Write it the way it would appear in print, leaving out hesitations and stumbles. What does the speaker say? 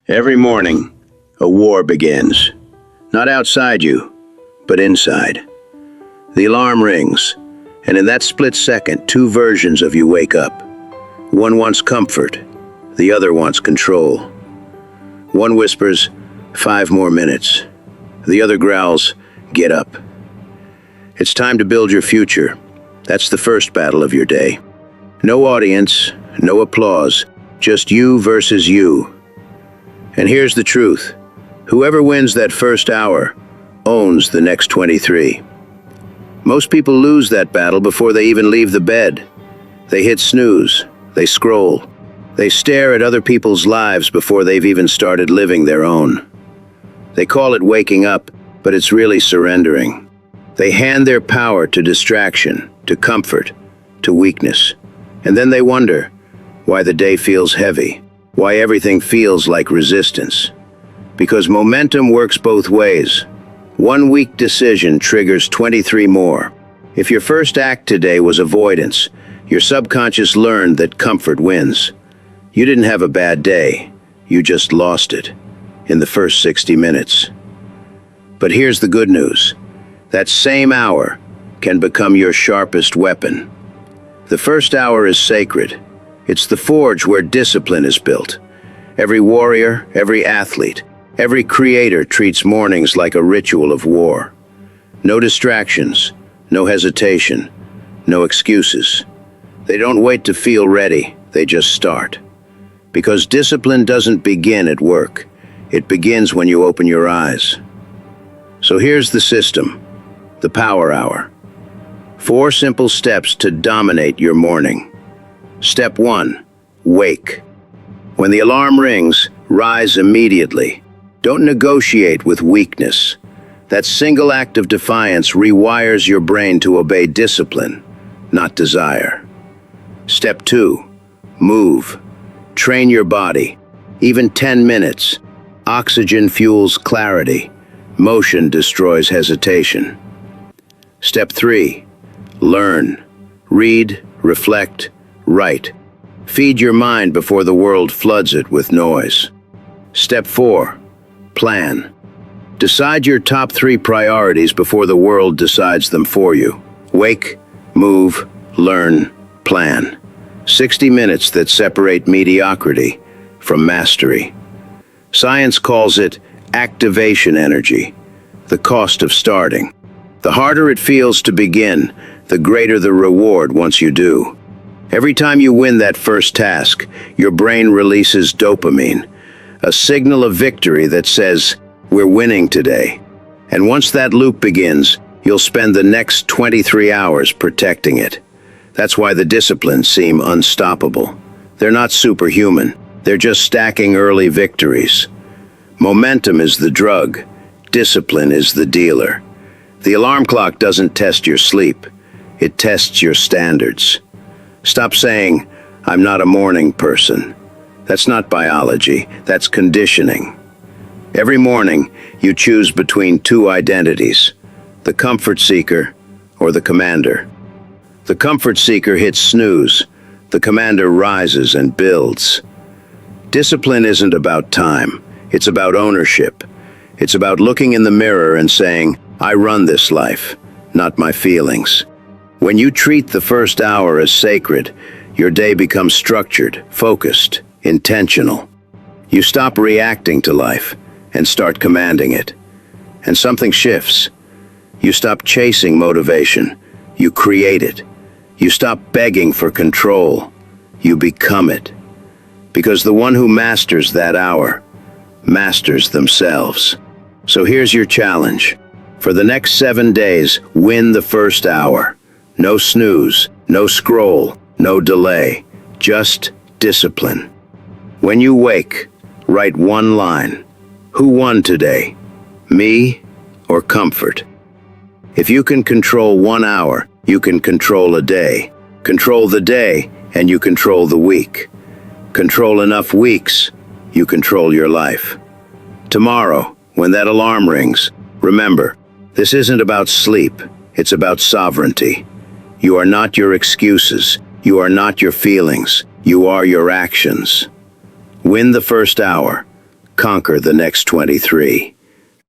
Every morning, a war begins. Not outside you, but inside. The alarm rings, and in that split second, two versions of you wake up. One wants comfort, the other wants control. One whispers, 5 more minutes. The other growls, get up. It's time to build your future. That's the first battle of your day. No audience, no applause, just you versus you. And here's the truth. Whoever wins that first hour owns the next 23. Most people lose that battle before they even leave the bed. They hit snooze, they scroll, they stare at other people's lives before they've even started living their own. They call it waking up, but it's really surrendering. They hand their power to distraction, to comfort, to weakness. And then they wonder why the day feels heavy, why everything feels like resistance. Because momentum works both ways. One weak decision triggers 23 more. If your first act today was avoidance, your subconscious learned that comfort wins. You didn't have a bad day, you just lost it in the first 60 minutes. But here's the good news. That same hour can become your sharpest weapon. The first hour is sacred. It's the forge where discipline is built. Every warrior, every athlete, every creator treats mornings like a ritual of war. No distractions, no hesitation, no excuses. They don't wait to feel ready, they just start. Because discipline doesn't begin at work. It begins when you open your eyes. So here's the system, the power hour. 4 simple steps to dominate your morning. Step 1, wake. When the alarm rings, rise immediately. Don't negotiate with weakness. That single act of defiance rewires your brain to obey discipline, not desire. Step 2, move. Train your body. Even 10 minutes. Oxygen fuels clarity. Motion destroys hesitation. Step 3, learn. Read, reflect, write. Feed your mind before the world floods it with noise. Step 4, plan. Decide your top 3 priorities before the world decides them for you. Wake, move, learn, plan. 60 minutes that separate mediocrity from mastery. Science calls it activation energy, the cost of starting. The harder it feels to begin, the greater the reward once you do. Every time you win that first task, your brain releases dopamine, a signal of victory that says, we're winning today. And once that loop begins, you'll spend the next 23 hours protecting it. That's why the disciplines seem unstoppable. They're not superhuman. They're just stacking early victories. Momentum is the drug. Discipline is the dealer. The alarm clock doesn't test your sleep. It tests your standards. Stop saying, I'm not a morning person. That's not biology, that's conditioning. Every morning, you choose between 2 identities, the comfort seeker or the commander. The comfort seeker hits snooze, the commander rises and builds. Discipline isn't about time, it's about ownership. It's about looking in the mirror and saying, I run this life, not my feelings. When you treat the first hour as sacred, your day becomes structured, focused, intentional. You stop reacting to life and start commanding it. And something shifts. You stop chasing motivation. You create it. You stop begging for control. You become it. Because the one who masters that hour masters themselves. So here's your challenge. For the next 7 days, win the first hour. No snooze, no scroll, no delay, just discipline. When you wake, write 1 line. Who won today? Me or comfort? If you can control 1 hour, you can control a day. Control the day, and you control the week. Control enough weeks, you control your life. Tomorrow, when that alarm rings, remember, this isn't about sleep, it's about sovereignty. You are not your excuses. You are not your feelings. You are your actions. Win the first hour. conquer the next 23.